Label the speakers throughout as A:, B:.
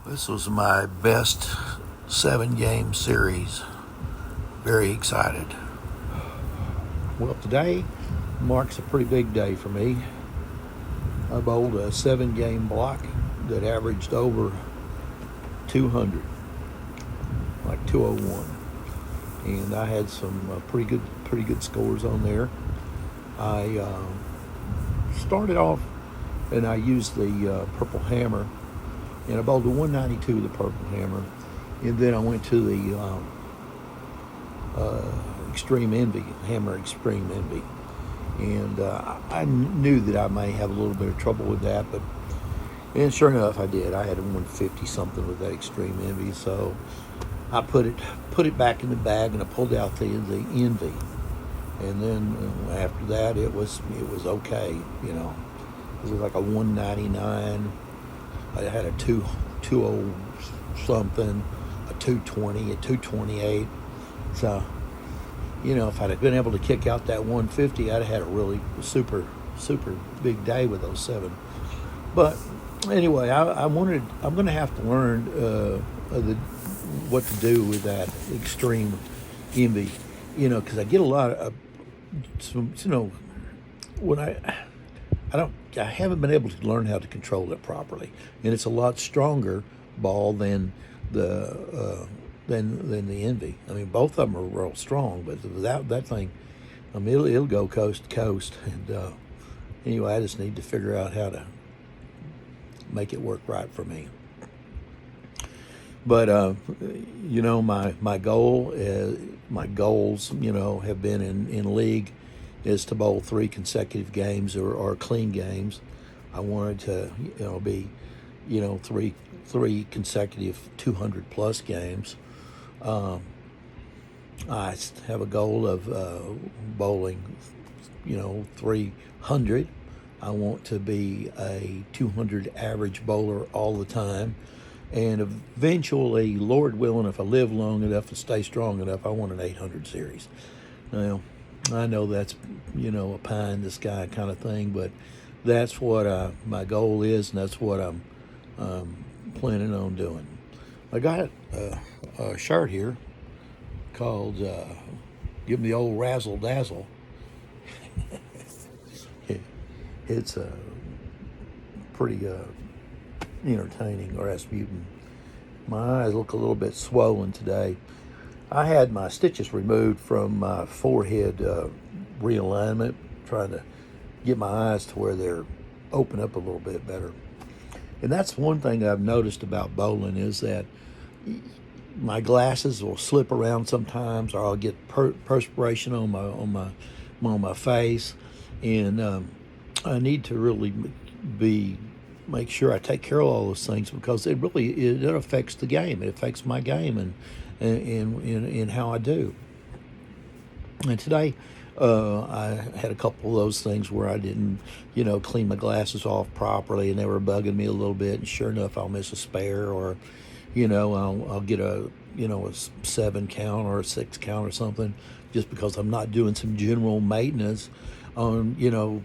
A: This was my best 7-game series. Very excited. Well, today marks a pretty big day for me. I bowled a 7-game block that averaged over 200, like 201, and I had some pretty good scores on there. I started off and I used the Purple Hammer, and I bowled a 192 with the Purple Hammer, and then I went to the Extreme Envy, Hammer Extreme Envy, and I knew that I may have a little bit of trouble with that, and sure enough, I did. I had a 150 something with that Extreme Envy, so I put it back in the bag, and I pulled out the Envy, and then after that, it was okay, you know. It was like a 199. I had a 20 something, a 220, a 228. So, you know, if I'd have been able to kick out that 150, I'd have had a really super big day with those 7. But anyway, I'm going to have to learn what to do with that Extreme Envy, you know, because I get a lot of, you know, when I haven't been able to learn how to control it properly, and it's a lot stronger ball than the Envy. I mean, both of them are real strong, but that thing, I mean, it'll go coast to coast. And anyway, I just need to figure out how to make it work right for me. But you know, my goals, you know, have been in league is to bowl 3 consecutive games or clean games. I wanted to, you know, be, you know, three consecutive 200 plus games. I have a goal of bowling, you know, 300. I want to be a 200 average bowler all the time. And eventually, Lord willing, if I live long enough and stay strong enough, I want an 800 series. Now, I know that's, you know, a pie in the sky kind of thing, but that's what my goal is, and that's what I'm planning on doing. I got a shirt here called Give Me the Old Razzle Dazzle. It's pretty entertaining, Rasputin. My eyes look a little bit swollen today. I had my stitches removed from my forehead realignment, trying to get my eyes to where they're open up a little bit better. And that's one thing I've noticed about bowling is that my glasses will slip around sometimes, or I'll get perspiration on my face, and I need to really make sure I take care of all those things, because it affects the game. It affects my game and in how I do. And today, I had a couple of those things where I didn't, you know, clean my glasses off properly, and they were bugging me a little bit. And sure enough, I'll miss a spare, or, you know, I'll get a 7 count or a 6 count or something, just because I'm not doing some general maintenance on, you know,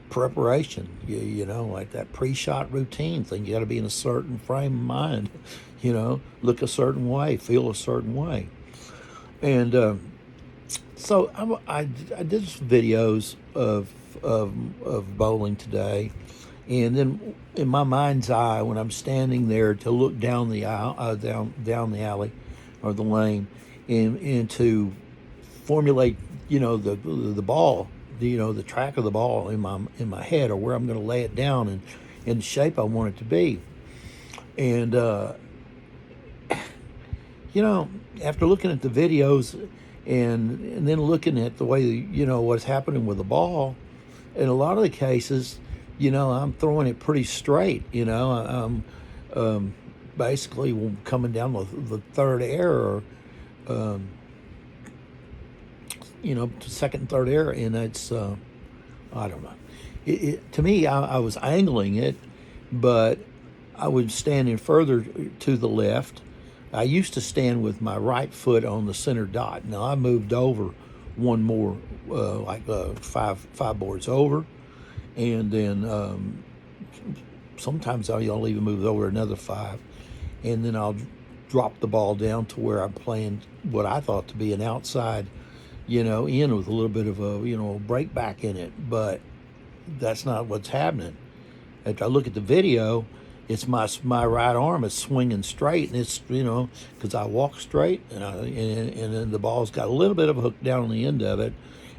A: preparation. You know, like that pre-shot routine thing. You got to be in a certain frame of mind, you know, look a certain way, feel a certain way. And so I did some videos of bowling today, and then in my mind's eye, when I'm standing there to look down the aisle, down the alley or the lane, and to formulate, you know, the ball, you know, the track of the ball in my head, or where I'm going to lay it down and in the shape I want it to be. And you know, after looking at the videos and then looking at the way, you know, what's happening with the ball, in a lot of the cases, you know, I'm throwing it pretty straight. You know, I'm basically coming down the third air, or you know, to second and third air, and it's I don't know. To me, I was angling it, but I was standing further to the left. I used to stand with my right foot on the center dot. Now I moved over one more, five boards over, and then sometimes I'll even move over another 5. and then I'll drop the ball down to where I'm playing what I thought to be an outside, in with a little bit of a, break back in it. But that's not what's happening. If I look at the video, it's my right arm is swinging straight, and it's because I walk straight, and then the ball's got a little bit of a hook down on the end of it,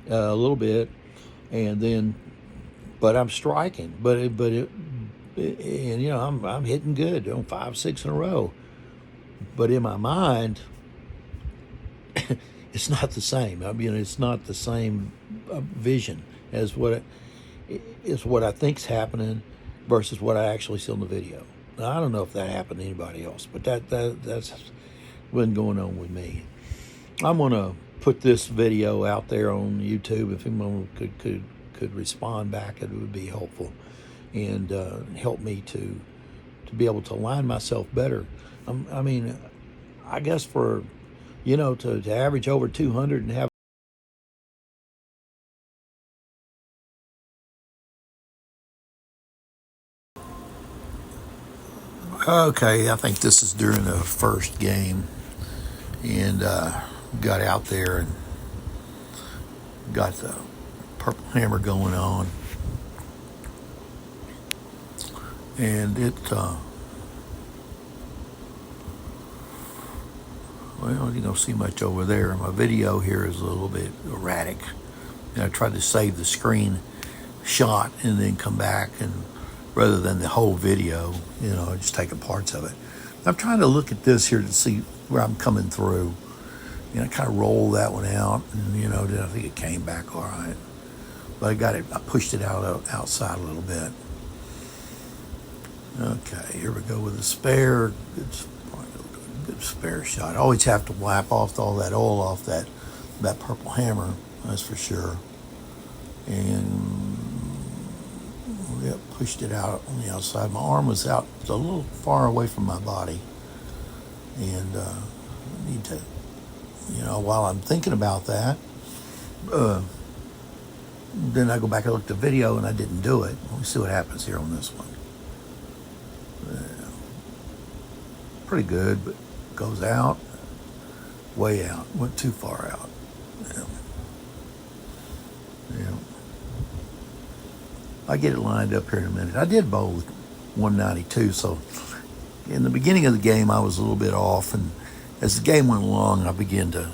A: a little bit, and then, but I'm striking, and I'm hitting good on 5-6 in a row, but in my mind, it's not the same. I mean, it's not the same vision as what I think's happening versus what I actually see on the video. Now, I don't know if that happened to anybody else, but that's been going on with me. I'm gonna put this video out there on YouTube. If anyone could respond back, it would be helpful and help me to be able to align myself better. I mean, I guess for to average over 200 and have. Okay, I think this is during the first game, and got out there and got the Purple Hammer going on, and it well, you don't see much over there. My video here is a little bit erratic, and I tried to save the screen shot and then come back, and rather than the whole video, just taking parts of it. I'm trying to look at this here to see where I'm coming through. I kind of rolled that one out, and then I think it came back all right. But I pushed it outside a little bit. Okay, here we go with the spare. Good spare shot. I always have to wipe off all that oil off that Purple Hammer, that's for sure. And pushed it out on the outside. My arm was out a little far away from my body, and I need to, while I'm thinking about that, then I go back and look at the video, and I didn't do it. Let me see what happens here on this one. Pretty good, but goes out, way out, went too far out. Yeah. I'll get it lined up here in a minute. I did bowl with 192, so in the beginning of the game I was a little bit off, and as the game went along I began to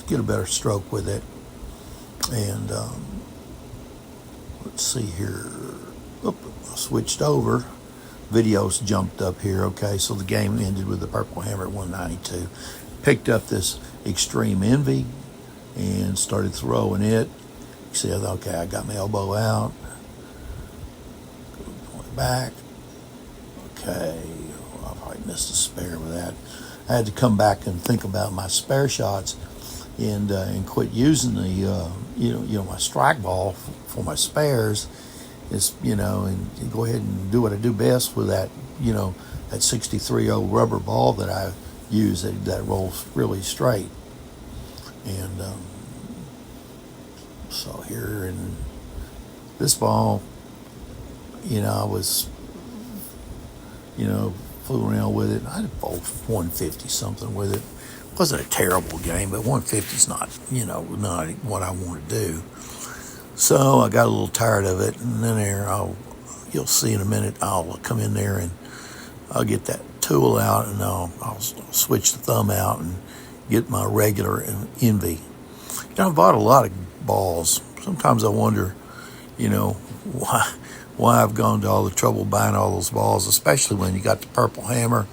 A: get a better stroke with it. And let's see here. I switched over. Videos jumped up here. Okay, so the game ended with the Purple Hammer at 192. Picked up this Extreme Envy and started throwing it. See, okay, I got my elbow out. Going back. Okay, I probably missed a spare with that. I had to come back and think about my spare shots, and quit using the my strike ball for my spares. Is and go ahead and do what I do best with that that 63 rubber ball that I use that rolls really straight. And so here in this ball, I was fooling around with it. I did bowl 150 something with it. It wasn't a terrible game, but 150 is not not what I want to do. So I got a little tired of it, and then you'll see in a minute, I'll come in there and I'll get that tool out, and I'll switch the thumb out and get my regular Envy. I bought a lot of balls. Sometimes I wonder, why I've gone to all the trouble buying all those balls, especially when you got the Purple Hammer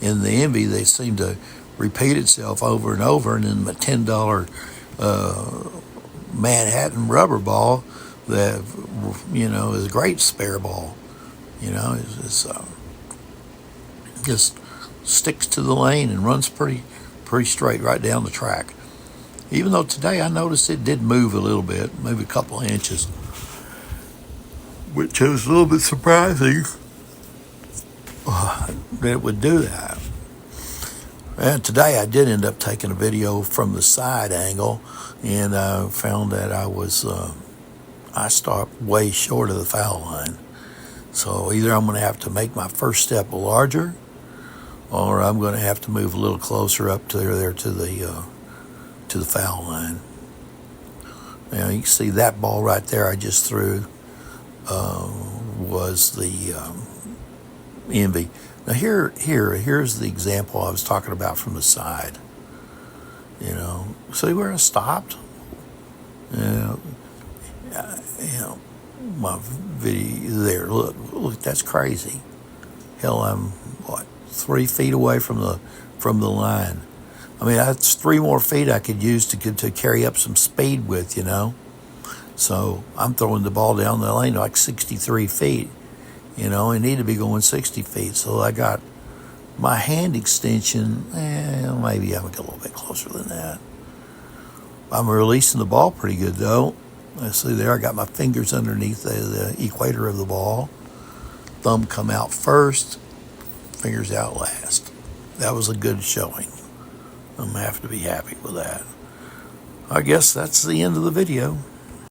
A: and the Envy. They seem to repeat itself over and over, and then my $10 Manhattan rubber ball that is a great spare ball. It's just sticks to the lane and runs pretty straight right down the track. Even though today I noticed it did move a little bit, maybe a couple of inches, which was a little bit surprising that it would do that. And today I did end up taking a video from the side angle, and I found that I stopped way short of the foul line. So either I'm going to have to make my first step larger, or I'm going to have to move a little closer up to there to the foul line. Now you can see that ball right there I just threw was the Envy. Now here's the example I was talking about from the side. You know, see where I stopped? You know, my video there. Look, that's crazy. Hell, I'm what, 3 feet away from the line. I mean, that's 3 more feet I could use to carry up some speed with, you know. So I'm throwing the ball down the lane like 63 feet. You know, I need to be going 60 feet. So I got my hand extension, maybe I'm a little bit closer than that. I'm releasing the ball pretty good, though. Let's see there, I got my fingers underneath the equator of the ball. Thumb come out first, fingers out last. That was a good showing. I'm going to have to be happy with that. I guess that's the end of the video.